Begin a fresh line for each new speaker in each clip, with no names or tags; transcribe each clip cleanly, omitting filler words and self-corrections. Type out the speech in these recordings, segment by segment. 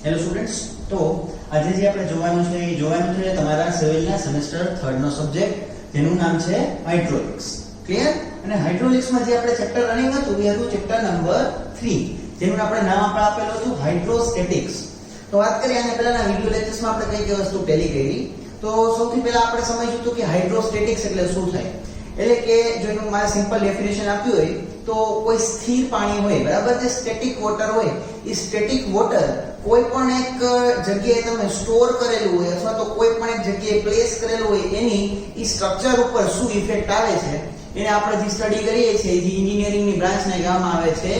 Hello students, તો આજે જે આપણે જોવાનું છે તમારા સિવિલના સેમેસ્ટર 3 નો સબ્જેક્ટ જેનું નામ છે હાઇડ્રોલિક્સ. ક્લિયર? અને હાઇડ્રોલિક્સમાં જે આપણે ચેપ્ટર રનિંગ હતું એ હતું ચેપ્ટર નંબર 3 જેનું આપણે નામ આપેલું હતું હાઇડ્રોસ્ટેટિક્સ. તો વાત કરીએ આને પહેલાના વિડિયો લેક્ચર્સમાં આપણે કઈ કઈ વસ્તુ ટેલી કરી. તો સૌથી પહેલા આપણે સમજ્યું હતું કે હાઇડ્રોસ્ટેટિક્સ એટલે શું થાય. એટલે કે જો એનું મારે સિમ્પલ ડેફિનેશન આપ્યું હોય તો કોઈ સ્થિર પાણી હોય, બરાબર, જે સ્ટેટિક વોટર હોય, એ સ્ટેટિક વોટર કોઈ પણ એક જગ્યાએ તમે સ્ટોર કરેલું હોય અથવા તો કોઈ પણ એક જગ્યાએ પ્લેસ કરેલું હોય એની ઈ સ્ટ્રક્ચર ઉપર શું ઇફેક્ટ આવે છે એને આપણે જે સ્ટડી કરીએ છીએ, જે એન્જિનિયરિંગની બ્રાન્ચને કહેવામાં આવે છે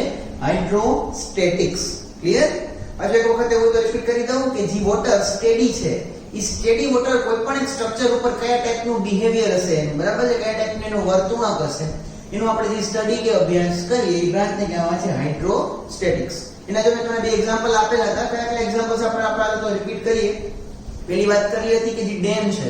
હાઇડ્રોસ્ટેટિક્સ. ક્લિયર? આજે એક વખત એવું તો રિપીટ કરી દઉં કે જે વોટર સ્ટેડી છે, ઈ સ્ટેડી વોટર કોઈ પણ એક સ્ટ્રક્ચર ઉપર કયા ટાઈપનું બિહેવિયર હશે એનું, બરાબર છે, કયા ટાઈપનું એનું વર્તણૂક હશે એનું આપણે જે સ્ટડી કે અભ્યાસ કરીએ એ બ્રાન્ચને કહેવામાં છે હાઇડ્રોસ્ટેટિક્સ. એના જો મેં તમને બે એક્ઝામ્પલ આપેલા હતા. કયા કયા એક્ઝામ્પલ્સ આપણે તો રિપીટ કરીએ. પહેલી વાત કરી હતી કે જે ડેમ છે,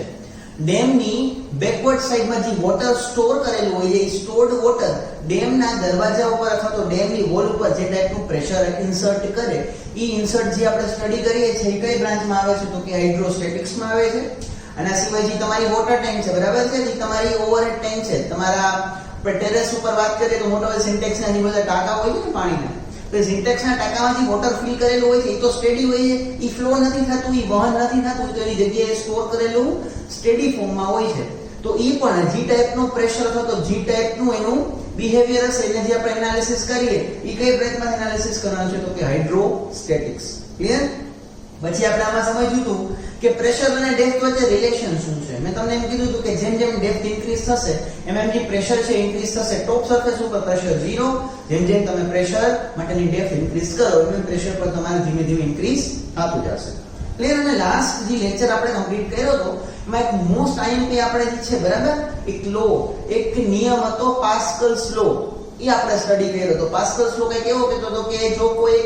ડેમની બેકવર્ડ સાઈડમાં જે વોટર સ્ટોર કરેલું હોય એ સ્ટોર્ડ વોટર ડેમના દરવાજા ઉપર અથવા તો ડેમની વોલ ઉપર જે ટાઈપનું પ્રેશર ઇન્સર્ટ કરે, એ ઇન્સર્ટ જે આપણે સ્ટડી કરીએ છીએ એ કઈ બ્રાન્ચમાં આવે છે તો કે હાઇડ્રોસ્ટેટિક્સમાં આવે છે. અને આ સિવાય જે તમારી વોટર ટેન્ક છે, બરાબર છે, જે તમારી ઓવરહેડ ટેન્ક છે, તમારા ટેરેસ ઉપર વાત કરીએ તો મોટા સિન્ટેક્સના જે બધા ટાંકા હોય છે ને પાણીના, તો સિન્ટેક્સના ટાંકામાં જે વોટર ફિલ કરેલું હોય છે એ તો સ્ટેડી હોય છે, એ ફ્લો નથી થતું, એ વહન નથી થતું, તો એની જગ્યાએ સ્ટોર કરેલું સ્ટેડી ફોર્મમાં હોય છે. તો એ પણ જી ટાઈપનું પ્રેશર અથવા તો જી ટાઈપનું એનું બિહેવિયર હશે એને જે આપણે એનાલિસિસ કરીએ એ કઈ બ્રાન્ચમાં એનાલિસિસ કરવાનું છે તો કે હાઇડ્રોસ્ટેટિક્સ. ક્લિયર? પછી આપણે આમાં સમજ્યું હતું કે પ્રેશર અને ડેપ્થ વચ્ચે રિલેશન શું છે. મેં તમને એમ કીધું હતું કે જેમ જેમ ડેપ્થ ઇન્ક્રીઝ થશે એમ એમ જે પ્રેશર છે ઇન્ક્રીઝ થશે. ટોપ સરફેસ ઉપર પ્રેશર 0, જેમ જેમ તમે પ્રેશર માટેની ડેપ્થ ઇન્ક્રીઝ કરો એમ પ્રેશર પર તમારે ધીમે ધીમે ઇન્ક્રીઝ થતું જશે. ક્લિયર? અને લાસ્ટ જે લેક્ચર આપણે કમ્પ્લીટ કર્યો હતો એમાં એક મોસ્ટ આઈએમપી આપણે જે છે, બરાબર, એક લો, એક નિયમ હતો પાસ્કલ્સ લો, એ આપણે સ્ટડી કર્યો હતો. પાસ્કલ્સ લો કઈ કેવો કહેતો હતો કે જો કોઈ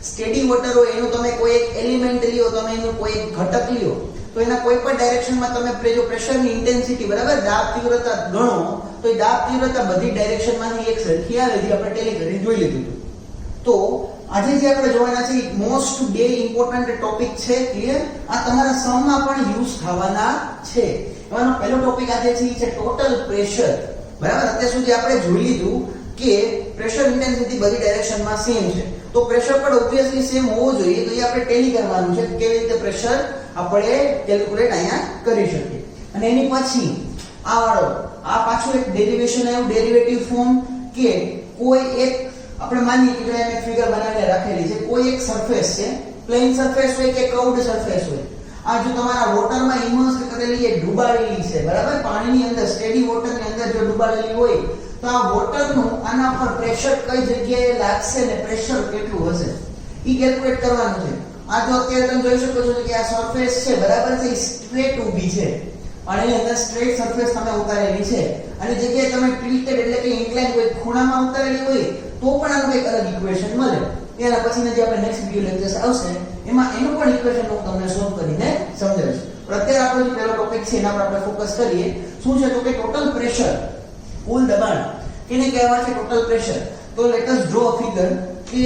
સ્ટેડી વોટર હોય એનું તમે કોઈ એક એલિમેન્ટ લ્યો, તમે એનું કોઈ એક ઘટક લ્યો, તો એના કોઈ પણ ડાયરેક્શનમાં તમે જો પ્રેશરની ઇન્ટેન્સિટી, બરાબર, દાબ તીવ્રતા ગણો તો એ દાબ તીવ્રતા બધી ડાયરેક્શનમાંથી એક સરખી આવે, જે આપણે ટેલી કરીને જોઈ લીધું હતું. તો આજે જે આપણે જોવાના છે મોસ્ટ બે ઇમ્પોર્ટન્ટ ટોપિક છે. ક્લિયર? આ તમારા સમમાં પણ યુઝ થવાના છે. એમાંનો પહેલો ટોપિક આજે છે ટોટલ પ્રેશર. બરાબર, અત્યાર સુધી આપણે જોઈ લીધું કે પ્રેશર ઇન્ટેન્સિટી બધી ડાયરેક્શનમાં સેમ છે, તો પ્રેશર પણ ઓબ્વિયસલી સેમ હોવો જોઈએ. તો એ આપણે ટેલી કરવાનું છે કેવી રીતે પ્રેશર આપણે કેલ્ક્યુલેટ અહીંયા કરી શકીએ. અને એની પછી આ પાછું એક ડેરિવેશન આવ્યું, ડેરિવેટિવ ફોર્મ, કે કોઈ એક આપણે માનીએ કે જો એમ એક ફિગર બનાવીને રાખેલી છે, કોઈ એક સરફેસ છે, પ્લેન સરફેસ હોય કે કર્વડ સરફેસ હોય, આ જો તમારા વોટરમાં ઇમર્સ કરેલી એ ડૂબાડેલી છે, બરાબર, પાણીની અંદર, સ્ટેડી વોટરની અંદર જો ડૂબાડેલી હોય તો આ વોટરનું આના પર પ્રેશર કઈ જગ્યાએ લાગશે ને પ્રેશર કેટલું હશે ઈ કેલ્ક્યુલેટ કરવાનું છે. આ જો અત્યારે તમે જોઈ શકો છો કે આ સરફેસ છે, બરાબર છે, એ સ્ટ્રેટ ઊભી છે અને એની અંદર સ્ટ્રેટ સરફેસ તમે ઉતારેલી છે અને જગ્યાએ તમે ટિલ્ટેડ એટલે કે ઇન્ક્લાઇન કોઈ ખૂણામાં ઉતારેલી હોય તો પણ આનું કંઈક અલગ ઇક્વેશન મળે. એના પછીના જે આપણે નેક્સ્ટ વિડિયો લેક્ચર્સ આવશે એમાં એનું પણ ઇક્વેશન હું તમને સોલ્વ કરીને સમજાવીશ. પણ અત્યારે આપણો જે પહેલો ટોપિક છે એના પર આપણે ફોકસ કરીએ. શું છે તો કે ટોટલ પ્રેશર, કુલ દબાણ, એને કહેવાય છે ટોટલ પ્રેશર. તો let us draw a figure કે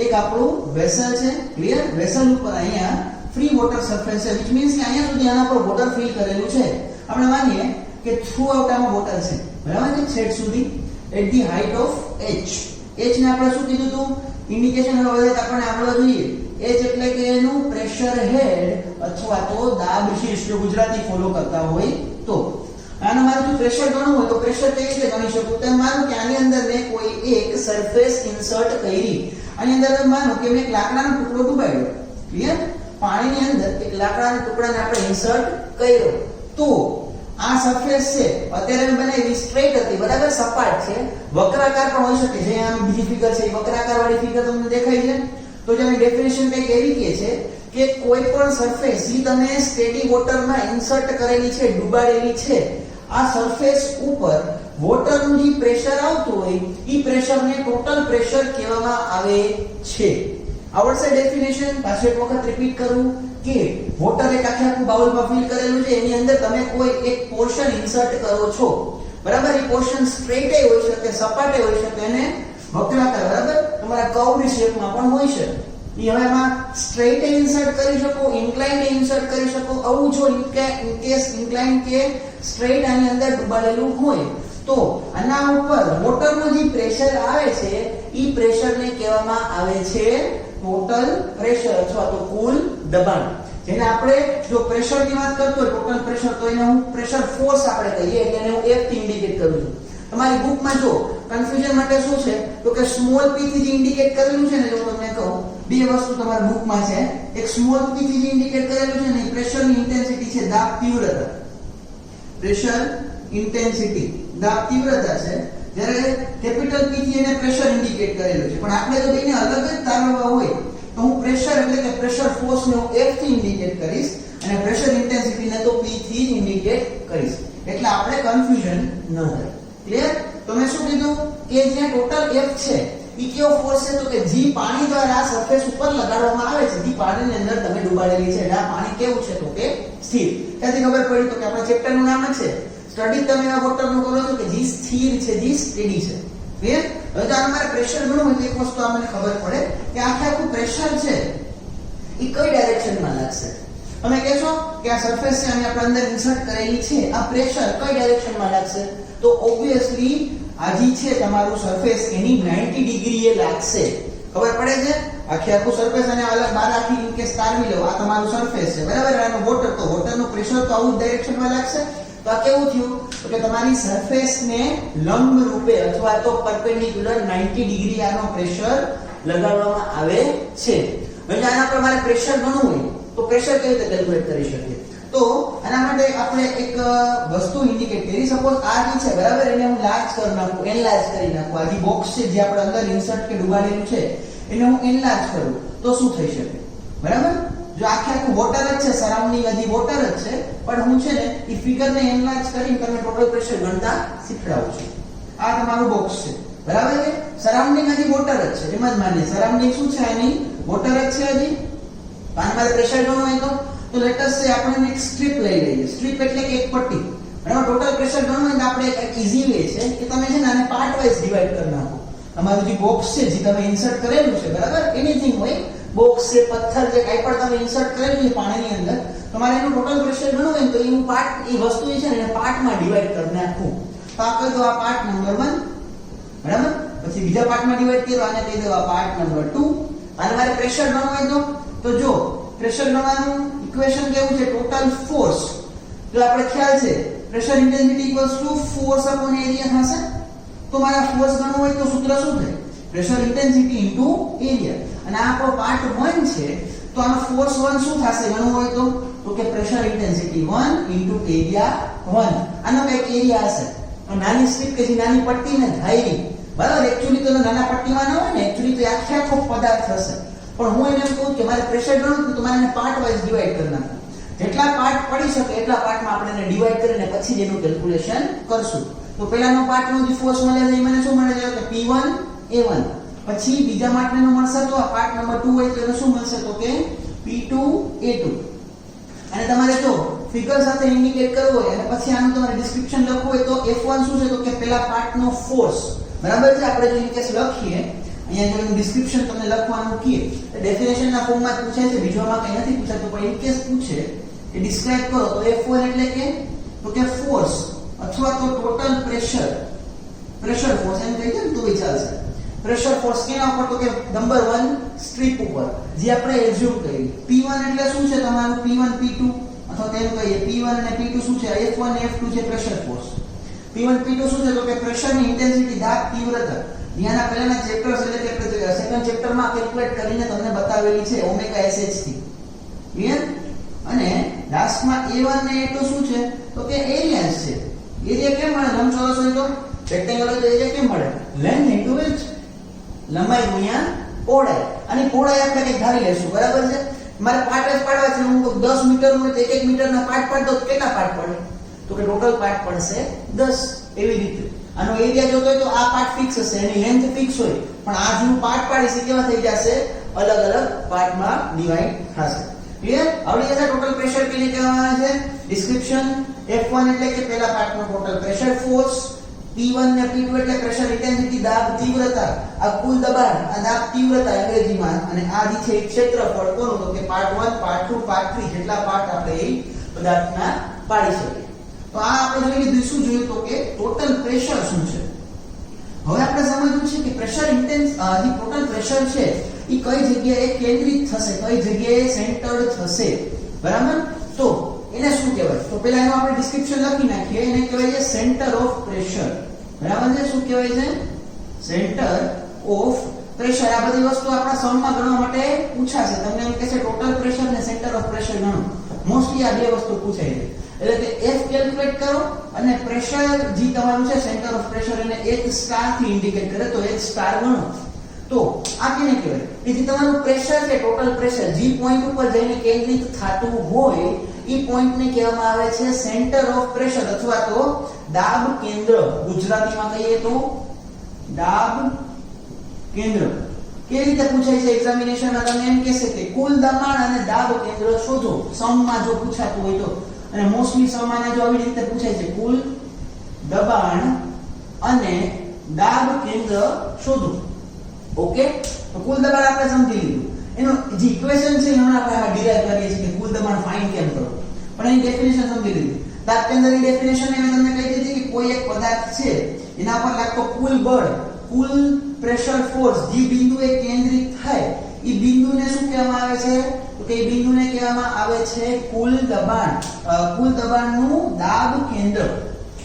એક આપણું વેસલ છે. ક્લિયર? વેસલ ઉપર અહીંયા ફ્રી વોટર સરફેસ છે, which means કે અહીંયા સુધી આના પર વોટર ફિલ કરેલું છે. આપણે માનીએ કે થ્રુ આઉટ આમાં વોટર છે, બરાબર છે, છેડ સુધી at the height of h. h ને આપણે શું કીધું હતું? ઇન્ડિકેશન હવે વધારે આપણને આવડવા જોઈએ. h એટલે કે એનું પ્રેશર હેડ અથવા તો દાબ શીર્ષ, જો ગુજરાતી ફોલો કરતા હોય તો. આનો મારું જો પ્રેશર ગણવું હોય તો પ્રેશર કઈ રીતે ગણી શકું? તો માનું કે આની અંદર મેં કોઈ એક સરફેસ ઇન્સર્ટ કરી, આની અંદર માનું કે મેં એક લાકડાનો ટુકડો ડૂબાડ્યો. ક્લિયર? પાણીની અંદર એક લાકડાના ટુકડાને આપણે ઇન્સર્ટ કર્યો, તો આ સરફેસ છે અત્યારે મેં બનાવી સ્ટ્રેટ હતી, બરાબર, સપાટ છે, વક્રાકાર પણ હોઈ શકે. જે આમ બીજી ફિગર છે એ વક્રાકાર વાળી ફિગર તમને દેખાય છે. તો જેની ડેફિનેશન કંઈક એવી કહે છે કે કોઈ પણ સરફેસ જે તમે સ્ટેડી વોટરમાં ઇન્સર્ટ કરેલી છે, ડૂબાડેલી છે, આ સરફેસ ઉપર વોટરનું જે પ્રેશર આવતું હોય એ પ્રેશરને ટોટલ પ્રેશર કહેવામાં આવે છે. આવડશે ડેફિનેશન? પાછું એક વખત રિપીટ કરું કે વોટર એક આખું બાઉલમાં ફિલ કરેલું છે, એની અંદર તમે કોઈ એક પોર્શન ઇન્સર્ટ કરો છો, બરાબર. એ પોર્શન સ્ટ્રેટ હોઈ શકે, સપાટ હોઈ શકે અને વક્રાકાર, બરાબર, તમારા કર્વની શેપમાં પણ હોઈ શકે. ઈ હવે આમાં સ્ટ્રેટ ઇન્સર્ટ કરી શકો, ઇન્ક્લાઇન્ડ ઇન્સર્ટ કરી શકો. આવું જો ઇન કેસ ઇન્ક્લાઇન્ડ કે સ્ટ્રેટ આની અંદર ડૂબાડેલું હોય તો આના ઉપર મોટરનું જે પ્રેશર આવે છે ઈ પ્રેશરને કહેવામાં આવે છે ટોટલ પ્રેશર અથવા તો કુલ દબાણ. જેને આપણે જો પ્રેશરની વાત કરતો હોય ટોટલ પ્રેશર તો એને હું પ્રેશર ફોર્સ આપણે કહીએ એટલે એને હું F થી ઇન્ડિકેટ કરું છું. તમારી બુકમાં જો કન્ફ્યુઝન માટે શું છે તો કે સ્મોલ p થી જે ઇન્ડિકેટ કરેલું છે ને જો તમને કહું બે વસ્તુ તમારી બુકમાં છે. એક સ્મોલ p થી જે ઇન્ડિકેટ કરેલું છે ને એ પ્રેશરની ઇન્ટેન્સિટી છે, દાબ તીવ્રતા. પ્રેશર ઇન્ટેન્સિટી દાબ તીવ્રતા છે, જ્યારે કેપિટલ P થી એને પ્રેશર ઇન્ડિકેટ કરેલું છે. પણ આપણે જો બેને અલગ જ તારવવા હોય તો હું પ્રેશર એટલે કે પ્રેશર ફોર્સ ને હું F થી ઇન્ડિકેટ કરીશ અને પ્રેશર ઇન્ટેન્સિટી ને તો P થી જ ઇન્ડિકેટ કરીશ, એટલે આપણે કન્ફ્યુઝન ન થાય. ક્લિયર? તો મેં શું કીધું કે જે ટોટલ F છે ઈ કેવો ફોર્સ છે તો કે જી પાણી દ્વારા સરફેસ ઉપર લગાડવામાં આવે છે. જી પાણીની અંદર તમે ડૂબાડેલી છે એટલે આ પાણી કેવું છે તો કે સ્થિર. ક્યાંથી ખબર પડી તો કે આપણા ચેપ્ટરનું નામ જ છે સ્ટડી તમે આ વોટરનું કરો છો કે જી સ્થિર છે, જી સ્ટેડી છે. ક્લિયર? હવે તો અમારે પ્રેશર ગણવું હોય તો એક વસ્તુ આપણને ખબર પડે કે આખું પ્રેશર છે ઈ કઈ ડાયરેક્શનમાં લાગશે. તમે કહેશો કે આ સરફેસ છે અને આપણે અંદર ઇન્સર્ટ કરેલી છે, આ પ્રેશર કઈ ડાયરેક્શનમાં લાગશે તો ઓબ્વિયસલી આ જે છે તમારું સરફેસ એની 90 ડિગ્રીએ લાગશે. ખબર પડે છે? આખું સરફેસ અને અલગ બાર આખી ઇન કેસ તારવી લો આ તમારું સરફેસ છે બરાબર, આનો વોટર તો વોટરનું પ્રેશર તો આવું ડાયરેક્શનમાં લાગશે. તો આ કેવું થયું તો કે તમારી સરફેસને લંબ રૂપે અથવા તો પરપેન્ડિક્યુલર 90 ડિગ્રી આનો પ્રેશર લગાડવામાં આવે છે. એટલે આના પર મારે પ્રેશર ગણવું હોય તો પ્રેશર કેવી રીતે કેલ્ક્યુલેટ કરી શકીએ? તો આના માટે આપણે એક વસ્તુ ઇન્ડિકેટ કરી. સપોઝ આ જે છે બરાબર એને હું લાર્જ કરી નાખું, એનલાર્જ કરી નાખું. આ જે બોક્સ છે જે આપણે અંદર ઇન્સર્ટ કે ડુબાડેલું છે એને હું એનલાર્જ કરું તો શું થઈ શકે? બરાબર, જો આખું વોટર જ છે, સરાઉન્ડિંગ હજી વોટર જ છે, પણ હું છે ને એ ફિગરને એનલાર્જ કરીને તમને ટોટલ પ્રેશર ગણતા શીખડાવું છું. આ તમારું બોક્સ છે બરાબર છે, સરાઉન્ડિંગ હજી વોટર જ છે. એમ જ માનીએ સરાઉન્ડિંગ શું છે એની વોટર જ છે હજી. આના માટે પ્રેશર ગણવું હોય તો લેટ અસ સે આપણે એક સ્ટ્રીપ લઈ લઈએ. સ્ટ્રીપ એટલે કે એક પટ્ટી. બરાબર, ટોટલ પ્રેશર ગણવું હોય તો આપણે એક ઈઝી વે છે કે તમે છે ને આને પાર્ટ વાઇઝ ડિવાઇડ કરી નાખો. તમારું જે બોક્સ છે જે તમે ઇન્સર્ટ કરેલું છે બરાબર, એનીથિંગ હોય બોક્સ છે, પથ્થર જે કાઈ પણ તમે ઇન્સર્ટ કરેલું છે પાણીની અંદર, તમારે એનું ટોટલ પ્રેશર ગણવું હોય તો એનું પાર્ટ એ વસ્તુ છે ને એને પાર્ટમાં ડિવાઇડ કરી નાખું. તો આ કહી દો આ પાર્ટ નંબર 1 બરાબર, પછી બીજા પાર્ટમાં ડિવાઇડ કરો આને કહી દો આ પાર્ટ નંબર 2. અને મારે પ્રેશર ગણવું હોય તો જો પ્રેશર ગણવાનું ઇક્વેશન કેવું છે? Total force. જો આપણે ખ્યાલ છે pressure intensity equals to force upon area થશે. તો મારે ફોર્સ ગણવું હોય તો સૂત્ર શું થાય? Pressure intensity into area. અને આ આપણો પાર્ટ 1 છે તો આનો ફોર્સ 1 શું થશે ગણવું હોય તો કે પ્રેશર ઇન્ટેન્સિટી 1 ઇન્ટુ એરિયા 1. આનો કઈક એરિયા હશે. નાની સ્ટ્રીપ કે જે નાની પટ્ટીને ધારી બરાબર, એક્ચ્યુઅલી તો નાના પટ્ટીમાં ન હોય ને, એક્ચ્યુઅલી તો આખો પદાર્થ હશે. પણ હું એને એમ કહું કે મારે પ્રેશર ગણવું તો મારે એને પાર્ટ વાઇઝ ડિવાઇડ કરી નાખું. જેટલા પાર્ટ પડી શકે એટલા પાર્ટમાં આપણે એને ડિવાઇડ કરીને પછી જ એનું કેલ્ક્યુલેશન કરશું. તો પહેલાનો પાર્ટનો જે ફોર્સ મળે છે એ મને શું મળે છે કે P1 A1. પછી બીજા માટેનો મળશે તો આ પાર્ટ નંબર 2 હોય તો એને શું મળશે તો કે P2 A2. અને તમારે જો ફિગર સાથે ઇન્ડિકેટ કરવો હોય અને પછી આનું તમારે ડિસ્ક્રિપ્શન લખવું હોય તો F1 શું છે તો કે પહેલા પાર્ટનો ફોર્સ બરાબર છે. આપણે જો ઇન કેસ લખીએ અહીંયા જો ડિસ્ક્રિપ્શન તમને લખવાનું કીએ તો ડેફિનેશનના ફોર્મમાં પૂછાય છે, બીજામાં કંઈ નથી પૂછાતું. પણ ઇન કેસ પૂછે કે ડિસ્ક્રાઇબ કરો તો F1 એટલે કે ફોર્સ અથવા તો ટોટલ પ્રેશર ફોર્સ એમ કહી દે ને તો એ ચાલશે. પ્રેશર ફોર્સ કેના ઉપર તો કે નંબર 1 સ્ટ્રીપ ઉપર જે આપણે એઝ્યુમ કરી. P1 એટલે શું છે તમારું P1 P2 અથવા તેમ કહીએ P1 અને P2 શું છે? F1 અને F2 છે પ્રેશર ફોર્સ. P1 P2 શું છે તો કે પ્રેશરની ઇન્ટેન્સિટી દાબ તીવ્રતા. અહીંયાના પહેલાના ચેપ્ટર્સ એટલે કે સેકન્ડ ચેપ્ટરમાં કેલ્ક્યુલેટ કરીને તમને બતાવેલી છે ઓમેગા SH થી. ક્લિયર? અને લાસ્ટમાં A1 અને A2 શું છે તો કે એરિયાસ છે. એરિયા કેમ મળે? લંબચોરસ હોય તો રેક્ટેંગલ હોય તો એરિયા કેમ મળે? Length into width. લંબાઈ ગુણ્યા પહોળાઈ. અને પહોળાઈ આપણે કંઈક ધારી લેશું બરાબર છે. મારે પાર્ટ જ પાડવા છે. હું 10 મીટર હોય તો 1 મીટરના પાર્ટ પાડ દો કેટલા પાર્ટ પડે તો કે ટોટલ પાર્ટ પડશે 10. એવી રીતે આનો એરિયા જોતો હોય તો આ પાર્ટ ફિક્સ હશે, એની લેન્થ ફિક્સ હોય, પણ આ જેનું પાર્ટ પાડીશ કેવા થઈ જશે? અલગ અલગ પાર્ટમાં ડિવાઇડ થશે. ક્લિયર? આવડી જશે. ટોટલ પ્રેશર કેને કહેવામાં આવે છે? ડિસ્ક્રિપ્શન F1 એટલે કે પહેલા પાર્ટનો ટોટલ પ્રેશર ફોર્સ, P1 ને P2 એટલે પ્રેશર ઇન્ટેન્સિટી દાબ તીવ્રતા આ કુલ દબાણ આ દાબ તીવ્રતા અંગ્રેજીમાં અને આ જે છે ક્ષેત્રફળ કોનું તો કે પાર્ટ 1 પાર્ટ 2 પાર્ટ 3 જેટલા પાર્ટ આપણે એ પદાર્થના પાડી શકીએ તો આ આપણે જોઈ લીધું શું જોયું તો કે ટોટલ પ્રેશર શું છે હવે આપણે સમજવું છે કે પ્રેશર ઇન્ટેન્સ જે ટોટલ પ્રેશર છે એ કઈ જગ્યાએ કેન્દ્રિત થશે કઈ જગ્યાએ સેન્ટર્ડ થશે બરાબર તો એને શું કહેવાય તો પહેલા એનું આપણે ડિસ્ક્રિપ્શન લખી નાખીએ એને કહેવાય છે સેન્ટર ઓફ પ્રેશર બરાબર છે શું કહેવાય છે સેન્ટર ઓફ પ્રેશર આ બધી વસ્તુ આપણા સમમાં ગણવા માટે પૂછાશે તમને એમ કહે છે ટોટલ પ્રેશર ને સેન્ટર ઓફ પ્રેશર ગણો મોસ્ટલી આ બે વસ્તુ પૂછાય છે એટલે કે F કેલ્ક્યુલેટ કરો અને પ્રેશર જે તમારું છે સેન્ટર ઓફ પ્રેશર એને H સ્ટાર થી ઇન્ડિકેટ કરે તો H સ્ટાર ગણો તો આ કેને કહેવાય કે જે તમારું પ્રેશર છે ટોટલ પ્રેશર જે પોઈન્ટ ઉપર જઈને કેન્દ્રિત થતું હોય ઈ પોઈન્ટ ને કહેવામાં આવે છે સેન્ટર ઓફ પ્રેશર અથવા તો દાબ કેન્દ્ર ગુજરાતીમાં કહીએ તો દાબ કેન્દ્ર કેવી રીતે પૂછાય છે એક્ઝામિનેશનમાં તમને એમ કહેશે કે કુલ દબાણ અને દાબ કેન્દ્ર શોધો સમમાં જો પૂછાતું હોય તો અને મોસ્ટલી સમમાં જો આવી રીતે પૂછાય છે કુલ દબાણ અને દાબ કેન્દ્ર શોધો ઓકે તો કુલ દબાણ આપણે સમજી લીધું એનો જે ઇક્વેશન છે હમણાં આપણે ડિરાઈવ કરીએ છીએ કે કુલ દબાણ ફાઇન્ડ કેમ કરો પણ એની ડેફિનેશન સમજી લીધી દાબ કેન્દ્રની ડેફિનેશન મેં તમને કહી દીધી કે કોઈ એક પદાર્થ છે એના પર લાગતો કુલ બળ કુલ પ્રેશર ફોર્સ જે બિંદુએ કેન્દ્રિત થાય એ બિંદુને શું કહેવામાં આવે છે તો કે એ બિંદુને કહેવામાં આવે છે કુલ દબાણનું દાબ કેન્દ્ર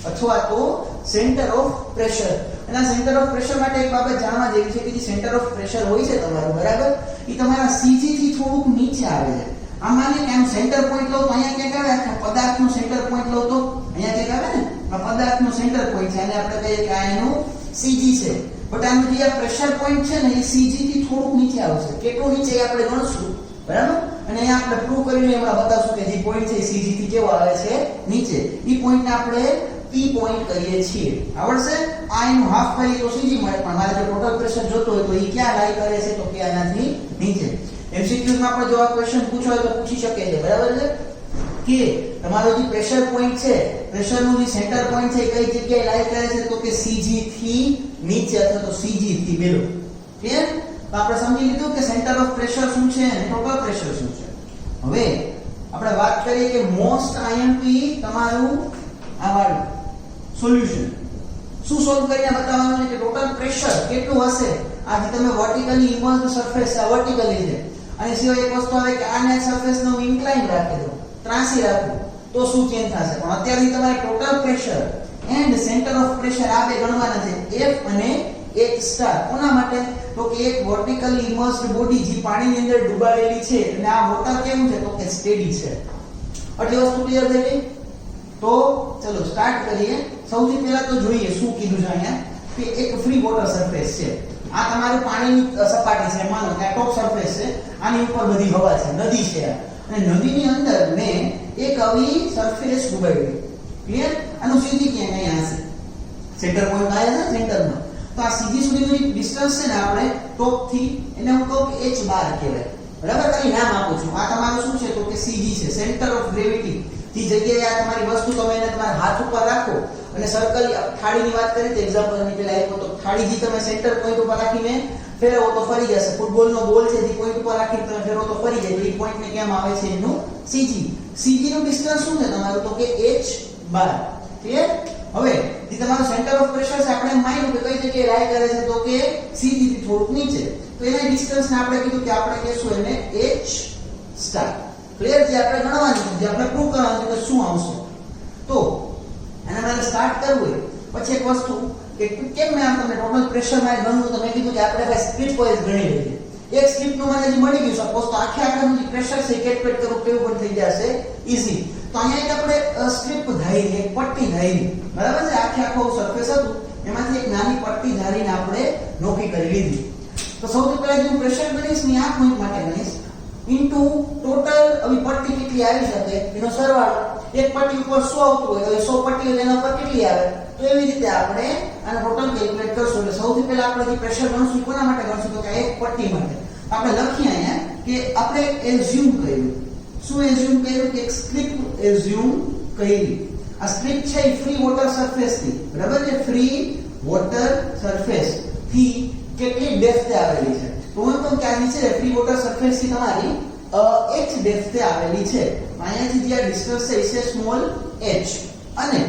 અથવા તો સેન્ટર ઓફ પ્રેશર એના સેન્ટર ઓફ પ્રેશર માટે એક બાબત જાણવા જેવી છે કે જે સેન્ટર ઓફ પ્રેશર હોય છે તમારું બરાબર એ તમારા CG થી થોડુંક નીચે આવે છે આ માને કે આમ સેન્ટર પોઈન્ટ લો તો અહીંયા ક્યાંક આવે પદાર્થનું સેન્ટર પોઈન્ટ લો તો અહીંયા ક્યાંક આવે ને આ પદાર્થનું સેન્ટર પોઈન્ટ છે અને આપણે કહીએ કે આ એનું CG છે બટ આનું જે પ્રેશર પોઈન્ટ છે ને એ CG થી થોડુંક નીચે આવશે કેટલું નીચે એ આપણે ગણશું બરાબર અને અહીંયા આપણે પ્રૂવ કરીને હમણાં બતાવશું કે જે પોઈન્ટ છે CG થી કેવો આવે છે નીચે એ પોઈન્ટને આપણે P પોઈન્ટ કહીએ છીએ આવડશે આ એનું હાફ કરીએ તો CG મળે પણ મારે જો ટોટલ પ્રેશર જોતો હોય તો એ ક્યાં લાઈ કરે છે તો કે આનાથી નીચે MCQs માં પણ જો આ ક્વેશ્ચન પૂછો હોય તો પૂછી શકે છે બરાબર છે કે તમારો જે પ્રેશર પોઈન્ટ છે પ્રેશરનું જે સેન્ટર પોઈન્ટ છે કઈ જગ્યાએ લાઈ કરે છે તો કે CG થી નીચે અથવા તો CG થી બેલો ક્લિયર તો આપણે સમજી લીધું કે સેન્ટર ઓફ પ્રેશર શું છે અને ટોટલ પ્રેશર શું છે હવે આપણે વાત કરીએ કે મોસ્ટ IMP તમારું આ વાળું સોલ્યુશન શું સોલ્વ કરીને બતાવવાનું છે કે ટોટલ પ્રેશર કેટલું હશે આ જે તમે વર્ટિકલી ઇમર્સ્ડ સરફેસ આ વર્ટિકલી છે અને સિવાય એક વસ્તુ આવે કે આને સરફેસનો ઇન્ક્લાઇન રાખી દો ત્રાંસી રાખો તો શું ચેન્જ થશે પણ અત્યારથી તમારે total pressure and centre of pressure આ બે ગણવાના છે F અને H સ્ટાર કોના માટે તો કે એક વર્ટિકલી ઇમર્સ્ડ બોડી જે પાણીની અંદર ડૂબાડેલી છે અને આ વોટર કેવું છે તો કે સ્ટેડી છે આટલી વસ્તુ ક્લિયર થઈ ગઈ તો ચલો સ્ટાર્ટ કરીએ સૌથી પહેલા તો જોઈએ શું કીધું છે અહીંયા કે એક ફ્રી વોટર સરફેસ છે આ તમારું પાણીની સપાટી છે માનો કે આ ટોપ સરફેસ છે આની ઉપર બધી હવા છે નદી છે અને નદીની અંદર મેં એક આવી સરફેસ ડૂબાડી ક્લિયર આનું સીધી ક્યાં અહીંયા હશે સેન્ટર પોઈન્ટ આવ્યા છે સેન્ટરમાં તો આ સીધી સુધીનું ડિસ્ટન્સ છે ને આપણે ટોપ થી એને હું કહું કે h બાર કહેવાય બરાબર ખાલી નામ આપું છું આ તમારું શું છે તો કે CG છે સેન્ટર ઓફ ગ્રેવિટી જે જગ્યાએ આ તમારી વસ્તુ તમે એને તમારા હાથ ઉપર રાખો અને સર્કલ થાળીની વાત કરી તો એક્ઝામ્પલની પેલા આપ્યો તો થાળી જે તમે સેન્ટર પોઈન્ટ ઉપર રાખીને ફેરવો તો ફરી જશે ફૂટબોલનો બોલ છે જે પોઈન્ટ ઉપર રાખીને તમે ફેરવો તો ફરી જાય તો એ પોઈન્ટને કેમ આવે છે એનું CG નું ડિસ્ટન્સ શું છે તમારું તો કે h બાર ક્લિયર હવે જે તમારું સેન્ટર ઓફ પ્રેશર છે આપણે માન્યું કે કઈ જગ્યાએ લાઈ કરે છે તો કે CG થી થોડુંક નીચે તો એના ડિસ્ટન્સને આપણે કીધું કે આપણે કહેશું એને h સ્ટાર ક્લિયર જે આપણે ગણવાનું છે જે આપણે પ્રૂવ કરવાનું છે કે શું આવશે તો એના માટે સ્ટાર્ટ કરવું હોય પછી એક વસ્તુ કે કેમ મેં તમને ટોટલ પ્રેશર માં ગણવું તો મેં કીધું કે આપણે ભાઈ સ્ક્રિપ્ટ વાઇઝ ગણી લઈએ એક સ્ક્રિપ્ટ નું મને જે મળી ગયું સપોઝ તો આખું જે પ્રેશર છે કેલ્ક્યુલેટ કરવું કેવું પણ થઈ જશે ઈઝી તો અહીંયા એક આપણે સ્ક્રિપ્ટ ધારી એક પટ્ટી ધારી બરાબર છે આખું સરફેસ હતું એમાંથી એક નાની પટ્ટી ધારીને આપણે નોકી કરી લીધી તો સૌથી પહેલા જે પ્રેશર ગણીશ ને આ પોઈન્ટ માટે ગણીશ ઇન્ટુ ટોટલ આવી પટ્ટી કેટલી આવી શકે એનો સરવાળો એક પટ્ટી ઉપર 100 આવતું હોય તો 100 પટ્ટી હોય એના પર કેટલી આવે તો એવી રીતે આપણે આને ટોટલ કેલ્ક્યુલેટ કરશું એટલે સૌથી પહેલા આપણે જે પ્રેશર ગણશું કોના માટે ગણશું તો કે એક પટ્ટી માટે આપણે લખીએ અહીંયા કે આપણે એઝ્યુમ કર્યું શું એઝ્યુમ કર્યું કે એક સ્ક્રિપ્ટ એઝ્યુમ કરી આ સ્ટ્રીપ છે એ ફ્રી વોટર સરફેસ થી, બરાબર છે, ફ્રી વોટર સરફેસ થી કેટલી ડેપ્થ આવેલી છે? તો હું કહું કે આ નીચે ફ્રી વોટર સરફેસ થી તમારી h ડેપ્થ આવેલી છે. અહીંયાથી જે ડિસ્ટન્સ છે એ છે સ્મોલ h, અને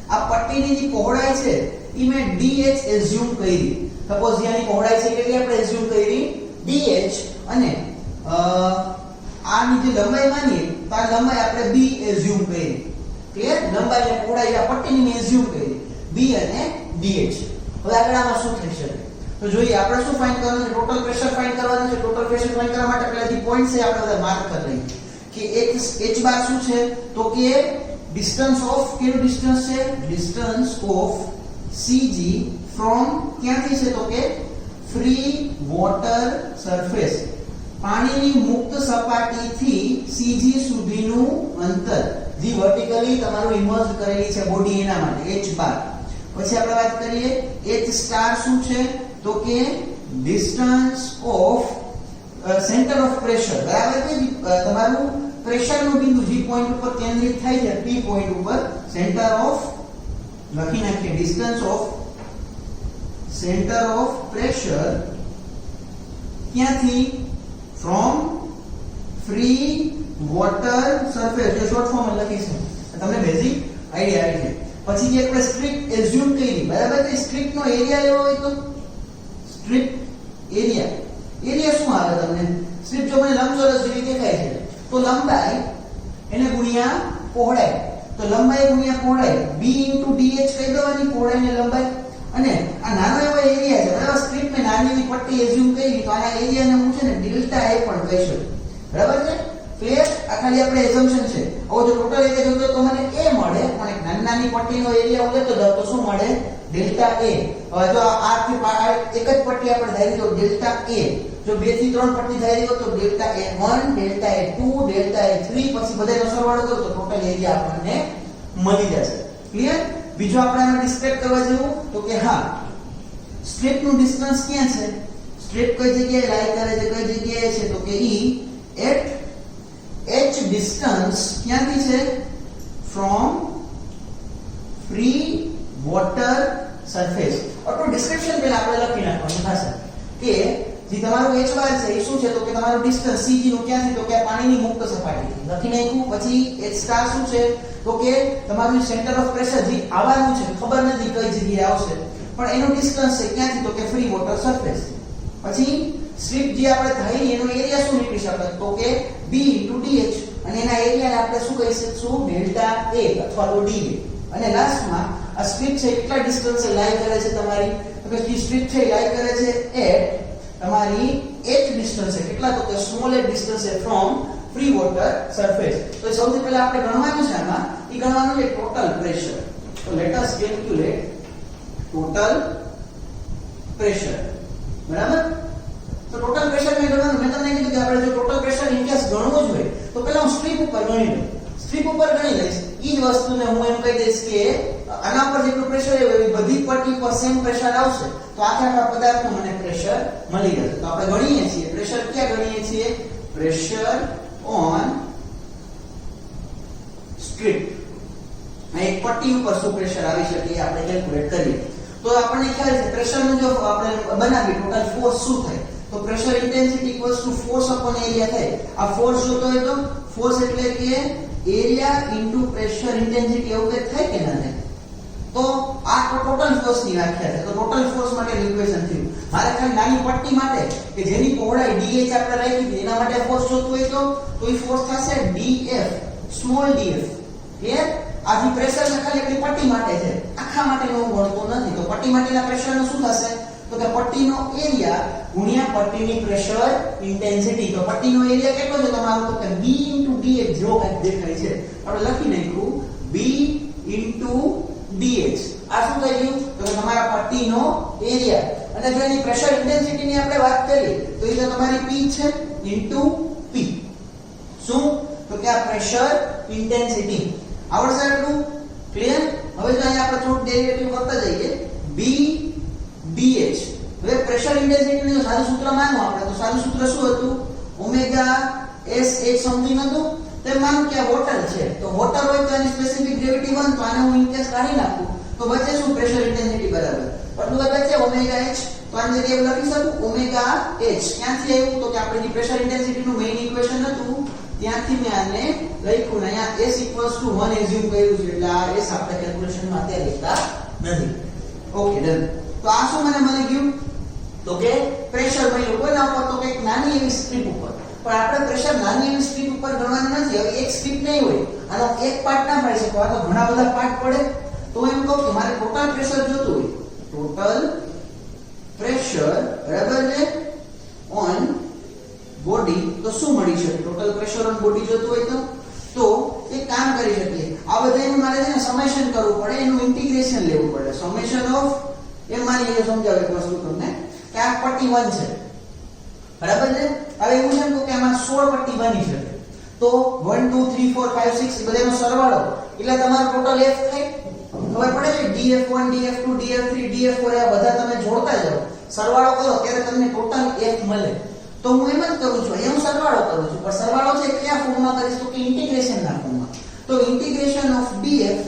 આ પટ્ટીની જે પહોળાઈ છે એ મેં dh એઝ્યુમ કરી. સપોઝ આની પહોળાઈ છે કેટલી આપણે એઝ્યુમ કરી? dh, અને આની જે લંબાઈ માનીએ તો આ લંબાઈ આપણે b એઝ્યુમ કરી. ક્લિયર? લંબાઈ અને પહોળાઈ આ પટ્ટીની મેં એઝ્યુમ કરી, b અને dh. હવે આગળ આમાં શું થઈ શકે? તો જોઈએ, આપણે શું ફાઇન્ડ કરવાનું છે? ટોટલ પ્રેશર ફાઇન્ડ કરવાનું છે. ટોટલ પ્રેશર ફાઇન્ડ કરવા માટે પહેલાથી પોઈન્ટ છે આપણે બધા માર્ક કરી લઈએ કે h બાર શું છે? તો કે ડિસ્ટન્સ ઓફ, કેટલું ડિસ્ટન્સ છે? ડિસ્ટન્સ ઓફ cg ફ્રોમ, ક્યાંથી છે? તો કે ફ્રી વોટર સરફેસ, પાણીની મુક્ત સપાટીથી cg સુધીનું અંતર, જે વર્ટિકલી તમારું ઇમર્જ કરેલી છે બોડી, એના માટે h બાર. પછી આપણે વાત કરીએ h સ્ટાર શું છે? તો કે distance of centre of pressure, બરાબર છે, તમારું પ્રેશરનું બિંદુ જે પોઈન્ટ ઉપર કેન્દ્રિત થાય છે p પોઈન્ટ ઉપર, સેન્ટર ઓફ, લખી નાખીએ distance of centre of pressure, ક્યાંથી? ફ્રોમ ફ્રી વોટર સરફેસ, જે શોર્ટ ફોર્મ લખીશું તમને બેઝિક આઈડિયા આવી જાય. પછી જે આપણે સ્ટ્રીપ એઝ્યુમ કરી, બરાબર છે, સ્ટ્રીપ નો એરિયા લેવો હોય તો સ્ટ્રીપ એરિયા શું આવે તમને? સ્ટ્રીપ જો મને લંબચોરસ જેવી દેખાય છે તો લંબાઈ એને ગુણ્યા પહોળાઈ, તો લંબાઈ ગુણ્યા પહોળાઈ b dh કહી દેવાની, પહોળાઈ ને લંબાઈ. અને આ નાનો એવો એરિયા છે, બરાબર, સ્ટ્રીપ મે નાની એવી પટ્ટી એઝ્યુમ કરી, તો આના એરિયાને હું છે ને ડેલ્ટા a પણ કહી શકું, બરાબર છે. ક્લિયર? આ ખાલી આપણે એઝમ્પશન છે. હવે જો ટોટલ એરિયા જોતો તો મને a મળે, પણ એક નાની પટ્ટીનો એરિયા હું લેતો જાઉં તો શું મળે? Delta a. હવે જો આ થી એક જ પટ્ટી આપણે ધારી તો ડેલ્ટા a, જો 2 થી 3 પટ્ટી ધારી તો delta a1, delta a2, delta a3, પછી બધાનો સરવાળો કરો તો ટોટલ એરિયા આપણને મળી જશે. ક્લિયર? બીજો આપણે આને ડિસ્ક્રાઇબ કરવા જેવું તો કે હા, સ્ટ્રીપ નું ડિસ્ટન્સ ક્યાં છે? સ્ટ્રીપ કઈ જગ્યાએ લાઈ કરે છે, કઈ જગ્યાએ છે? તો કે એટ h ડિસ્ટન્સ ક્યાંથી છે? From free water surface. Auto description પહેલા આપણે લખી નાખવાનું થશે કે જે તમારું h બાર છે એ શું છે? તો કે તમારું ડિસ્ટન્સ cg નું ક્યાંથી? તો કે પાણીની મુક્ત સપાટીથી. લખી નાખ્યું. પછી h સ્ટાર શું છે? તો કે તમારું સેન્ટર ઓફ પ્રેશર જે આવવાનું છે, ખબર નથી કઈ જગ્યાએ આવશે, પણ એનું ડિસ્ટન્સ છે ક્યાંથી? તો કે ફ્રી વોટર સરફેસ. પછી સ્ટ્રીપ જે આપણે ધારી એનો એરિયા શું નીકળી શકે? તો કે b dh, અને એના એરિયાને આપણે શું કહી શકશું? ડેલ્ટા a અથવા તો dA. અને લાસ્ટમાં આ સ્ટ્રીપ છે કેટલા ડિસ્ટન્સે લાઈ કરે છે તમારી? તો કે જે સ્ટ્રીપ છે લાઈ કરે છે એટ તમારી h ડિસ્ટન્સ છે કેટલા? તો કે સ્મોલ h ડિસ્ટન્સ છે ફ્રોમ ફ્રી વોટર સરફેસ. તો સૌથી પહેલા આપણે ગણવાનું છે આમાં, એ ગણવાનું છે ટોટલ પ્રેશર. તો let us calculate total pressure, બરાબર? તો ટોટલ પ્રેશર મેં ગણવાનું, મેં તમને કીધું કે આપણે જો ટોટલ પ્રેશર ઇન કેસ ગણવું જ હોય તો પહેલા હું સ્ટ્રીપ ઉપર ગણી લઉં. સ્ટ્રીપ ઉપર ગણી લઈશ, ઈ જ વસ્તુને હું એમ કહી દઈશ કે આના પર જેટલું પ્રેશર આવે એ બધી પટ્ટી પર સેમ પ્રેશર આવશે, તો આખા પદાર્થનું મને પ્રેશર મળી જશે. તો આપણે ગણીએ છીએ પ્રેશર, ક્યાં ગણીએ છીએ? Pressure on strip. આ એક પટ્ટી ઉપર શું પ્રેશર આવી શકે એ આપણે કેલ્ક્યુલેટ કરીએ તો આપણને ખ્યાલ છે પ્રેશરનું જો આપણે બનાવી ટોટલ ફોર્સ શું થાય? તો pressure intensity equals to force upon area થાય. આ ફોર્સ જોતો હોય તો ફોર્સ એટલે કે એરિયા ઇન્ટુ પ્રેશર ઇન્ટેન્સિટી, એવું કંઈક થાય કે ના થાય? તો આ ટોટલ ફોર્સ ની વ્યાખ્યા છે. તો ટોટલ ફોર્સ માટે ઇક્વેશન થયું. મારે ખાલી નાની પટ્ટી માટે કે જેની પહોળાઈ dh આપણે રાખી હતી એના માટે ફોર્સ જોતું હોય તો એ ફોર્સ થશે dF, સ્મોલ dF. ક્લિયર? આ જે પ્રેશર છે ખાલી એકલી પટ્ટી માટે છે, આખા માટે નો ગણતો નથી. તો પટ્ટી માટેના પ્રેશરનું શું થશે? તો કે પટ્ટીનો એરિયા ગુણ્યા પટ્ટીની પ્રેશર ઇન્ટેન્સિટી. તો પટ્ટીનો એરિયા કેટલો છે તમારો? તો કે b dh, જો કંઈક દેખાય છે આપણે લખી નાખ્યું b dh. આ શું થઈ ગયું? તો કે તમારા પટ્ટીનો એરિયા. અને જો એની પ્રેશર ઇન્ટેન્સિટી ની આપણે વાત કરીએ તો એ તો તમારી p છે ઇન્ટુ p. શું? તો કે આ પ્રેશર ઇન્ટેન્સિટી આવડશે એટલું? ક્લિયર? હવે જો અહીંયા આપણે થોડું ડેરિવેટિવ કરતા જઈએ b dh. હવે પ્રેશર ઇન્ટેન્સિટી નું સાદું સૂત્ર માનો આપણે, તો સાદું સૂત્ર શું હતું? ઓમેગા s h સમથિંગ હતું. તો એમ માનો કે આ વોટર છે, તો વોટર હોય તો એની સ્પેસિફિક ગ્રેવિટી 1, તો આને હું ઇનકેસ કાઢી નાખું તો બચે શું? પ્રેશર ઇન્ટેન્સિટી બરાબર એટલું બચે ઓમેગા h, તો આને જગ્યાએ લખી શકું ઓમેગા h. ક્યાંથી આવ્યું? તો કે આપણે જે પ્રેશર ઇન્ટેન્સિટી નું મેઈન ઇક્વેશન હતું ત્યાંથી મેં આને લખ્યું ને અહીંયા s 1 એઝ્યુમ કર્યું છે, એટલે આ s આપણે કેલ્ક્યુલેશનમાં અત્યારે લેતા નથી. Okay done. તો આ શું મને મળી ગયું? તો કે પ્રેશર મળ્યું કોના ઉપર? તો કે એક નાની એવી સ્ટ્રીપ ઉપર. પણ આપણે પ્રેશર નાની એવી સ્ટ્રીપ ઉપર ગણવાનું નથી. હવે એક સ્ટ્રીપ નહીં હોય, આનો એક પાર્ટ ના મળી શકે, આ તો ઘણા બધા પાર્ટ પડે. તો એમ કહું કે મારે ટોટલ પ્રેશર જોતું હોય, ટોટલ પ્રેશર બરાબર છે ઓન બોડી, તો શું મળી શકે? ટોટલ પ્રેશર ઓન બોડી જોતું હોય તો એક કામ કરી શકીએ, આ બધાનું મારે છે ને સમેશન કરવું પડે, એનું ઇન્ટિગ્રેશન લેવું પડે. સમેશન ઓફ એ માની લો સમજાવ એક વસ્તુ તમને કે આ પટ્ટી 1 છે બરાબર છે. હવે એવું છે કે આમાં 16 પટ્ટી બની શકે, તો 1 2 3 4 5 6 બધાનો સરવાળો એટલે તમારો ટોટલ f થાય. ખબર પડે છે? df1 df2 df3 df4 આ બધા તમે જોડતા જાઓ, સરવાળો કરો ત્યારે તમને ટોટલ f મળે. તો હું એમ જ કરું છું, અહીંયા હું સરવાળો કરું છું, પણ સરવાળો છે કયા ફોર્મમાં કરીશ? તો કે ઇન્ટિગ્રેશન ના ફોર્મમાં. તો ઇન્ટિગ્રેશન ઓફ df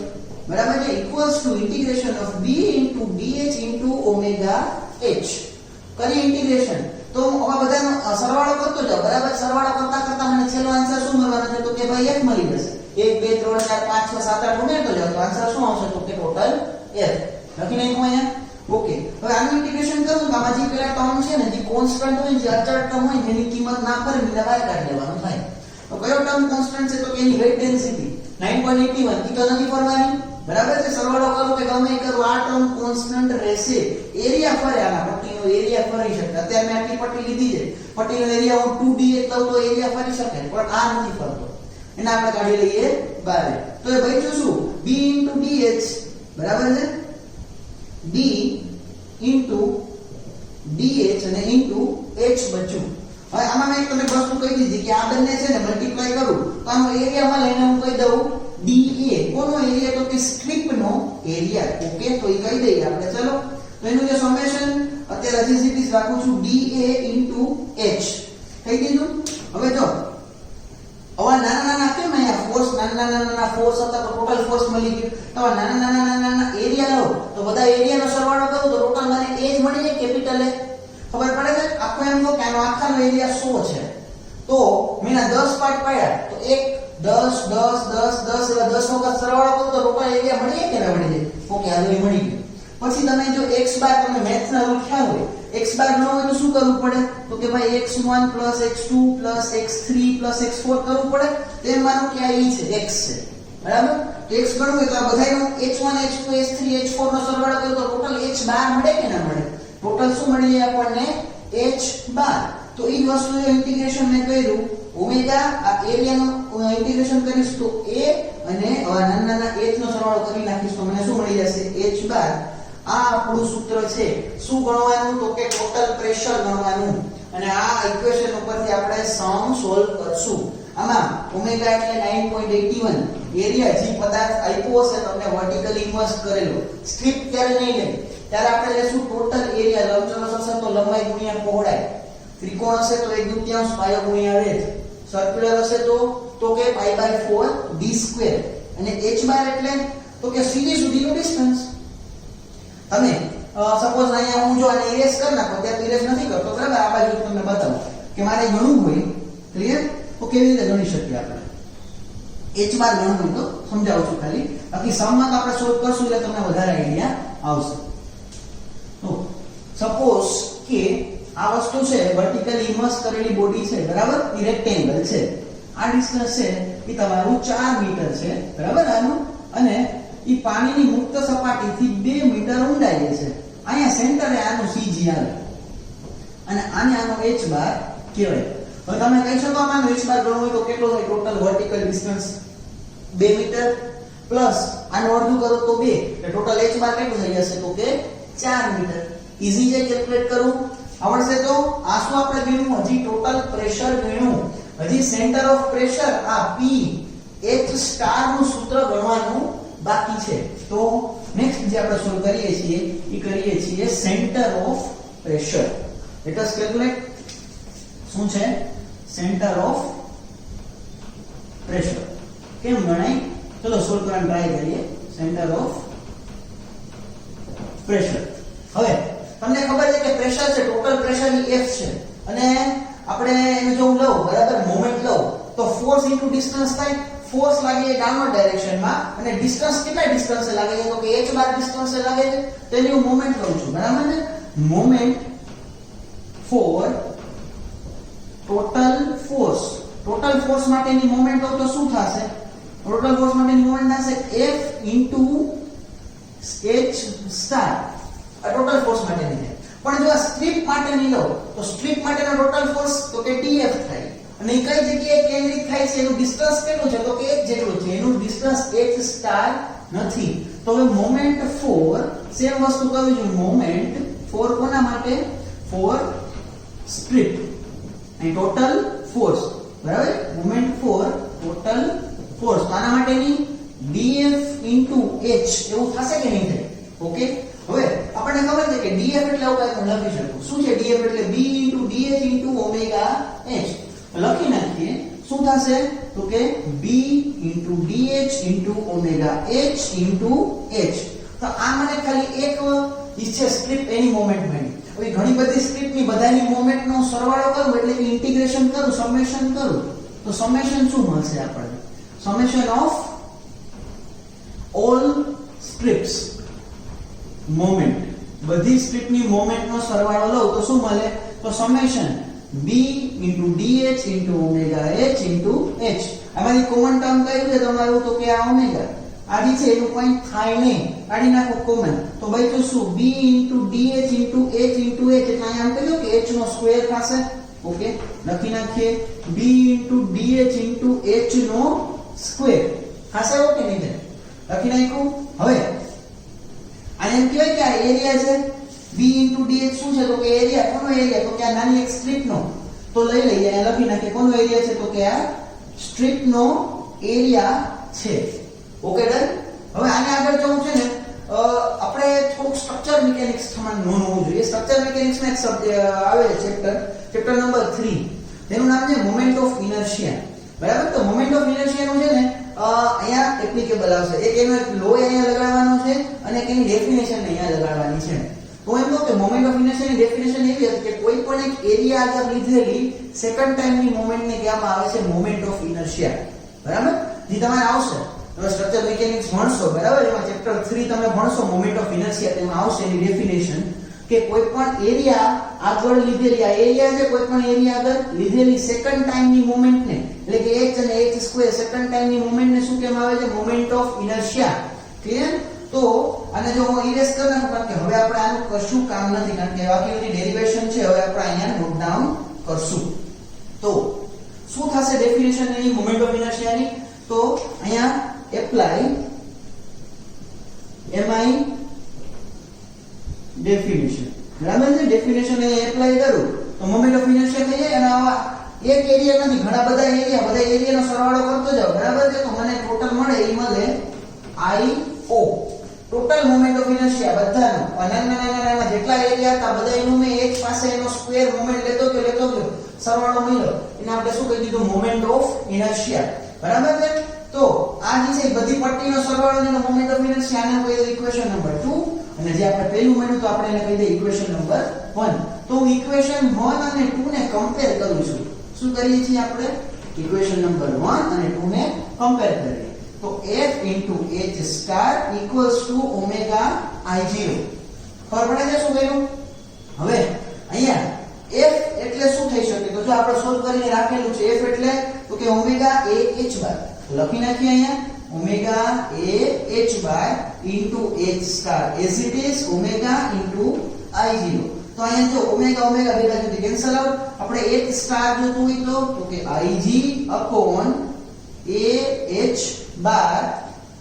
બરાબર છે equals to integration of b into dh into omega h. કરી ઇન્ટિગ્રેશન. તો આવા બધાનો સરવાળો કરતો જાવ બરાબર. સરવાળો કરતા કરતા મને છેલ્લો આન્સર શું મળવાનો છે? તો કે ભાઈ f મળી જશે. 1 2 3 4 5 6 7 8 ઉમેરતો જાવ તો આન્સર શું આવશે? તો કે ટોટલ f. લખી નાખ્યું અહીંયા. ઓકે. હવે આનું ઇન્ટિગ્રેશન કરું તો આમાં જે પેલા ટર્મ છે ને, જે કોન્સ્ટન્ટ હોય, જે અચળ ટર્મ હોય, જેની કિંમત ના કરે એટલે બહાર કાઢી લેવાનું થાય. તો કયો ટર્મ કોન્સ્ટન્ટ છે? તો કે એની વેટ ડેન્સિટી 9.81 ઈ તો નથી ફરવાની બરાબર છે. સરવાળો કરો કે ગમે એ કરો, આ ટર્મ કોન્સ્ટન્ટ રહેશે. એરિયા ફરે, આના પટ્ટીનો એરિયા ફરી શકે. અત્યારે મેં આટલી પટ્ટી લીધી છે, પટ્ટીનો એરિયા હું 2d લઉં તો એરિયા ફરી શકે, પણ આ નથી ફરતો. એને આપણે કાઢી લઈએ બહાર. તો એ બચ્યું શું? b dh બરાબર છે, b dh અને h બચ્યું. હવે આમાં મેં તમને વસ્તુ કહી દીધી કે આ બંને છે ને મલ્ટીપ્લાય કરું તો આનો એરિયામાં લઈને હું કહી દઉં dA. કોનો એરિયા? તો કે સ્ટ્રીપનો એરિયા. ઓકે, તો એ કહી દઈએ આપણે. ચલો, તો એનું જે સમેશન અત્યારે હજી સીધી રાખું છું dA h થઈ દીધું. હવે જો હવે નાના કેમ અહીંયા ફોર્સ નાના ફોર્સ હતા તો ટોટલ ફોર્સ મળી ગયો. તો નાના એરિયા લો તો બધા એરિયાનો સરવાળો કરું તો ટોટલ મને એ જ મળી જાય, કેપિટલ એ. ખબર પડે છે? આખો એમ કહો કે આનો આખાનો એરિયા 100 છે, તો મેં 10 પાર્ટ પાડ્યા, તો 1 10 10 10 10 એવા 10 વખત સરવાળો કરો તો ટોટલ એરિયા મળી જાય કે ના મળી જાય? ઓકે, આ મળી ગયું. પછી તમે જો x બાર તમને મેથ્સ ના રૂલ ખ્યાલ હોય, x બાર ન હોય તો શું કરવું પડે? તો કે ભાઈ x1 x2 x3 x4 કરવું પડે. તેમ માનો કે આ છે x છે બરાબર. તો x ગણવું હોય તો આ બધાયનો h1 h2 h3 h4 નો સરવાળો કરો તો ટોટલ h બાર મળે કે ના મળે? ટોટલ શું મળી જાય આપણને? h બાર. તો એ વસ્તુ ઇન્ટિગ્રેશન મેં કર્યું ઓમેગા, આ એરિયાનો ઇન્ટિગ્રેશન કરીશ તો a અને નાના h નો સરવાળો કરી નાખીશ તો મને શું મળી જશે? h બાર. આ આપણું સૂત્ર છે. શું ગણવાનું? તો કે ટોટલ પ્રેશર ગણવાનું. અને આ ઇક્વેશન ઉપરથી આપણે સમ સોલ્વ કરશું. આમાં ઓમેગા એટલે 9.81, એરિયા જે પદાર્થ આપ્યો હશે તમને વર્ટિકલી ઇન્વર્સ કરેલો, સ્ટ્રીપ ત્યારે નહીં લે ત્યારે આપણે લેશું ટોટલ એરિયા. લંબચોરસ હશે તો લંબાઈ ગુણ્યા પહોળાઈ, ત્રિકોણ હશે તો 1/2 પાયો ગુણ્યા રેડ, સર્ક્યુલર હશે તો કે π/4 d². અને h બાર એટલે તો કે સીધી સુધીનું ડિસ્ટન્સ. તમે સપોઝ અહીંયા હું જો આને ઇરેઝ કરી નાખો, ત્યાં ઇરેઝ નથી કરતો બરાબર, આ બાજુ તમને બતાવું કે મારે ગણવું હોય ક્લિયર તો કેવી રીતે ગણી શકીએ આપણે. h બાર ગણવું હોય તો સમજાવું છું ખાલી, બાકી સમમાં તો આપણે સોલ્વ કરશું એટલે તમને વધારે આઈડિયા આવશે. તો સપોઝ કે આ વસ્તુ છે વર્ટિકલી ઇન્વર્સ કરેલી બોડી છે બરાબર, એ રેક્ટેંગલ છે. આ ડિસ્ટન્સ છે એ તમારું 4 મીટર છે બરાબર આનું, અને ઈ પાણીની મુક્ત સપાટીથી 2 મીટર ઊંડાઈએ છે. અહીંયા સેન્ટરે આનું CG આવે અને આને આનો h બાર કહેવાય. હવે તમે કહી શકો આનો h બાર ગણવું હોય તો કેટલો થાય? Total vertical distance 2 meter plus આનું અડધું કરો તો 2, એટલે ટોટલ h બાર કેટલું થઈ જશે? તો કે 4 મીટર. ઈઝી છે કેલ્ક્યુલેટ કરવું. આવડશે તો આ શું આપણે ગણ્યું? હજી ટોટલ પ્રેશર ગણ્યું. હજી સેન્ટર ઓફ પ્રેશર આ P H સ્ટાર નું સૂત્ર ગણવાનું બાકી છે. તો નેક્સ્ટ જે આપણે સોલ્વ કરીએ છીએ એ કરીએ છીએ centre of pressure. Let us calculate. શું છે સેન્ટર ઓફ પ્રેશર. કેમ ગણાય? ચલો સોલ્વ કરવાનો ટ્રાય કરીએ. Centre of pressure. હવે તમને ખબર છે કે પ્રેશર છે, ટોટલ પ્રેશર ની F છે, અને આપણે એને જો હું લઉં, બરાબર, મોમેન્ટ લઉં, તો ફોર્સ ઇન્ટુ ડિસ્ટન્સ થાય. ફોર્સ લાગે છે ડાઉનવર્ડ ડાયરેક્શનમાં, અને ડિસ્ટન્સ કેટલા ડિસ્ટન્સે લાગે છે? તો કે h બાર ડિસ્ટન્સે લાગે છે. તેની હું મોમેન્ટ લઉં છું, બરાબર ને? Moment for total force. Total force માટેની મોમેન્ટ લઉં તો શું થશે? ટોટલ ફોર્સ માટેની મોમેન્ટ થશે F ઇન્ટુ h સ્ટાર. આ ટોટલ ફોર્સ માટેની છે. પણ જો આ સ્ટ્રીપ માટેની લો તો સ્ટ્રીપ માટેનો ટોટલ ફોર્સ તો કે dF થાય. અને એ કઈ જગ્યાએ કેન્દ્રિત થાય છે? એનું ડિસ્ટન્સ કેટલું છે? તો કે h જેટલું છે. એનું ડિસ્ટન્સ h સ્ટાર નથી. તો હવે મોમેન્ટ ફોર સેમ વસ્તુ કરવી છે. મોમેન્ટ ફોર કોના માટે? For strip. અહીં ટોટલ ફોર્સ, બરાબર? Moment for total force. તો આના માટેની dF ઇન્ટુ h એવું થશે કે નહીં થાય? ઓકે. હવે આપણને ખબર છે કે dF એટલે આવું કાંઈક હું લખી શકું. શું છે dF એટલે? b into dh into omega h. લખી નાખીએ. શું થશે? તો કે b into dh into omega h into h. તો આ મને ખાલી એક છે સ્ટ્રીપ, એની મોમેન્ટ મળી. હવે ઘણી બધી સ્ટ્રીપની બધાની મોમેન્ટનો સરવાળો કરું એટલે કે ઇન્ટિગ્રેશન કરું, સમેશન કરું, તો સમેશન શું મળશે આપણને? Summation of all strips moment. બધી સ્ટ્રીપની મોમેન્ટનો સરવાળો લઉં તો શું મળે? તો summation b into dh into omega h into h. આમાંથી કોમન ટર્મ કયું છે તમારું? તો કે આ ઓમેગા. આડી છે એનું કોઈ થાય નહીં, કાઢી નાખો કોમન. તો બચ્યું શું? b into dh into h into h. એટલે અહીંયા આમ કહ્યું કે h નો સ્ક્વેર થશે. ઓકે, લખી નાખીએ b into dh into h નો સ્ક્વેર થશે. ઓકે, નહીં? લખી નાખ્યું. હવે આને એમ કહેવાય કે આ એરિયા છે. b ઇન્ટુ dh શું છે? તો કે એરિયા. કોનો એરિયા? તો કે આ નાની એક સ્ટ્રીપનો. તો લઈ લઈએ, અહીંયા લખી નાખીએ કોનો એરિયા છે? તો કે આ સ્ટ્રીપનો એરિયા છે. Okay, done. હવે આને આગળ જવું છે ને, આપણે થોડુંક સ્ટ્રક્ચર મિકેનિક્સ સમાન નોંધવું જોઈએ. સ્ટ્રક્ચર મિકેનિક્સમાં એક સબ્જેક્ટ આવે છે, ચેપ્ટર નંબર 3. તેનું નામ છે મોમેન્ટ ઓફ ઇનર્શિયા. બરાબર? તો મોમેન્ટ ઓફ ઇનર્શિયાનું છે ને અહીંયા એપ્લિકેબલ આવશે. એક એનો એક લો અહીંયા લગાડવાનો છે, અને એની ડેફિનેશન અહીંયા લગાડવાની છે. તો એમ કહો કે મોમેન્ટ ઓફ ઇનર્શિયાની ડેફિનેશન એવી હતી કે કોઈ પણ એક એરિયા આગળ લીધેલી સેકન્ડ ટાઈમની મોમેન્ટને કહેવામાં આવે છે મોમેન્ટ ઓફ ઇનર્શિયા. બરાબર? જે તમારે આવશે તમે સ્ટ્રક્ચર મિકેનિક્સ ભણશો, બરાબર? એમાં ચેપ્ટર 3 તમે ભણશો મોમેન્ટ ઓફ ઇનર્શિયા. તેમાં આવશે એની ડેફિનેશન કે કોઈ પણ એરિયા આગળ લીધેલી, આ એરિયા છે, કોઈ પણ એરિયા આગળ લીધેલી સેકન્ડ ટાઈમની મોમેન્ટને, એટલે કે h અને h સ્ક્વેર સેકન્ડ ટાઈમની મોમેન્ટને શું કહેવામાં આવે છે? Moment of inertia. ક્લિયર? તો આને જો હું ઇરેઝ કરી નાખું, કારણ કે હવે આપણે આનું કશું કામ નથી, કારણ કે બાકી બધી ડેરિવેશન છે. હવે આપણે અહીંયા નોટ ડાઉન કરશું. તો શું થશે ડેફિનેશન એની મોમેન્ટ ઓફ ઇનર્શિયાની? તો અહીંયા એપ્લાય mi ડેફિનેશન. બરાબર છે? ડેફિનેશન અહીંયા એપ્લાય કરું તો મોમેન્ટ ઓફ ઇનર્શિયા થઈ જાય. અને આવા એક એરિયા નથી, ઘણા બધા એરિયાનો સરવાળો કરતો જાવ. બરાબર છે? તો મને ટોટલ મળે એ મળે IO. Total moment of inertia બધાનો નાના જેટલા એરિયા હતા બધા એનું મેં એક પાસે એનો સ્ક્વેર મોમેન્ટ લેતો ગયો, સરવાળો મળ્યો. એને આપણે શું કહી દીધું? Moment of inertia. બરાબર છે? તો આ જે છે બધી પટ્ટીનો સરવાળો એનો મોમેન્ટ ઓફ ઇનર્શિયા. આને કહી દઈએ ઇક્વેશન નંબર 2, અને જે આપણે પહેલું મળ્યું તો આપણે એને કહી દઈએ ઇક્વેશન નંબર 1. તો હું ઇક્વેશન 1 અને 2 ને કમ્પેર કરું છું. શું કરીએ છીએ આપણે? ઇક્વેશન નંબર 1 અને 2 ને કમ્પેર કરીએ. તો f into h star equals to omega I0. ખબર પડે છે શું કર્યું? હવે અહીંયા f એટલે શું થઈ શકે? તો જો આપણે સોલ્વ કરીને રાખેલું છે f એટલે તો કે omega a h bar. લખી નાખીએ અહીંયા omega a h bar into h star as it is omega into I0. તો અહીંયા જો omega ભેગા જુદી કેન્સલ આઉટ. આપણે h star જોતું હોય તો કે Ig upon a h બાર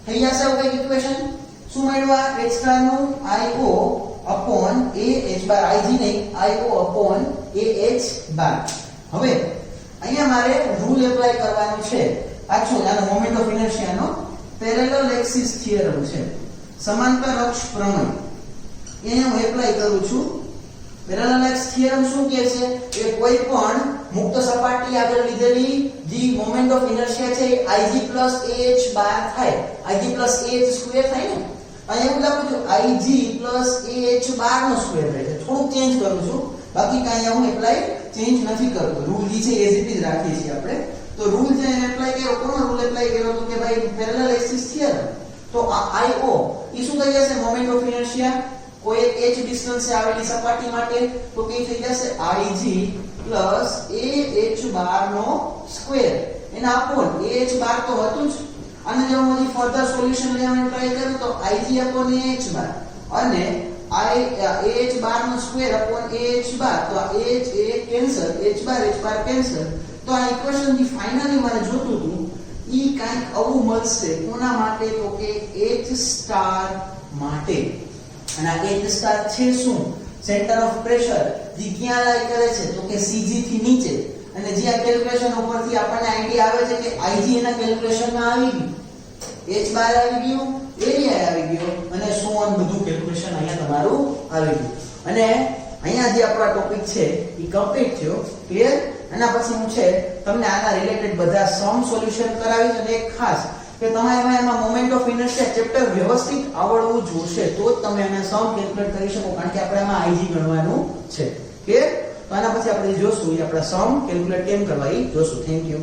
થઈ જશે. એવું કઈ ઇક્વેશન શું મળ્યું? h સ્ટાર નું IO upon a h બાર. Ig નહીં, IO upon a h બાર. હવે અહીંયા મારે રૂલ એપ્લાય કરવાનો છે. પાછો આનો મોમેન્ટ ઓફ ઇનર્શિયાનો પેરેલલ એક્સિસ થિયરમ છે, સમાંતર અક્ષ પ્રમેય. એને હું એપ્લાય કરું છું. પેરેલેક્સ થિયરમ શું કહે છે કે કોઈ પણ મુક્ત સપાટી આગળ લીધેલી જે મોમેન્ટ ઓફ ઇનર્શિયા છે એ ig ah બાર થાય. ig ah સ્ક્વેર થાય ને, અહીંયા એવું લખું છું ig ah બાર નો સ્ક્વેર થાય છે. થોડું ચેન્જ કરું છું, બાકી કાંઈ હું એપ્લાય ચેન્જ નથી કરતો. રૂલ જે છે એઝ ઇટ ઇઝ રાખીએ છીએ આપણે. તો રૂલ છે એપ્લાય કર્યો. કોનો રૂલ એપ્લાય કર્યો તો કે ભાઈ પેરેલલ એક્સિસ થિયરમ. તો આ io ઈ શું થઈ જશે? મોમેન્ટ ઓફ ઇનર્શિયા કોઈ એક h ડિસ્ટન્સે આવેલી સપાટી માટે તો કે થઈ જશે ig ah નો સ્ક્વેર. એના અપોન ah તો હતું જ. અને જો હું હજી ફર્ધર સોલ્યુશન લેવાનો ટ્રાય કરું તો ig અપોન ah અને ah નો સ્ક્વેર અપોન ah તો આ h એ કેન્સલ, h બાર કેન્સલ. તો આ ઇક્વેશન જે ફાઇનલી મારે જોતું હતું ઈ કાંઈક આવું મળશે. કોના માટે તો કે h સ્ટાર માટે. અને આ h સ્ટાર છે શું? સેન્ટર ઓફ પ્રેશર જે ક્યાં લાઈ કરે છે તો કે cg થી નીચે. અને જે આ કેલ્ક્યુલેશન ઉપરથી આપણને આઈડિયા આવે છે કે ig એના કેલ્ક્યુલેશનમાં આવી ગયું, h બાર આવી ગયું, એરિયા આવી ગયો અને સો ઓન બધું કેલ્ક્યુલેશન અહીંયા તમારું આવી ગયું. અને અહીંયા જે આપણો ટોપિક છે એ કમ્પ્લીટ થયો. ક્લિયર? આના પછી હું છે તમને આના રિલેટેડ બધા સમ સોલ્યુશન કરાવીશ. અને એક ખાસ કે તમારે એમાં મોમેન્ટ ઓફ ઇનર્શિયા ચેપ્ટર વ્યવસ્થિત આવડવું જોશે તો જ તમે એને સમ કેલ્ક્યુલેટ કરી શકો, કારણ કે આપણે આમાં ig ગણવાનું છે. ક્લિયર? તો આના પછી આપણે જોશું એ આપણા સમ કેલ્ક્યુલેટ કેમ કરવા એ જોશું. Thank you.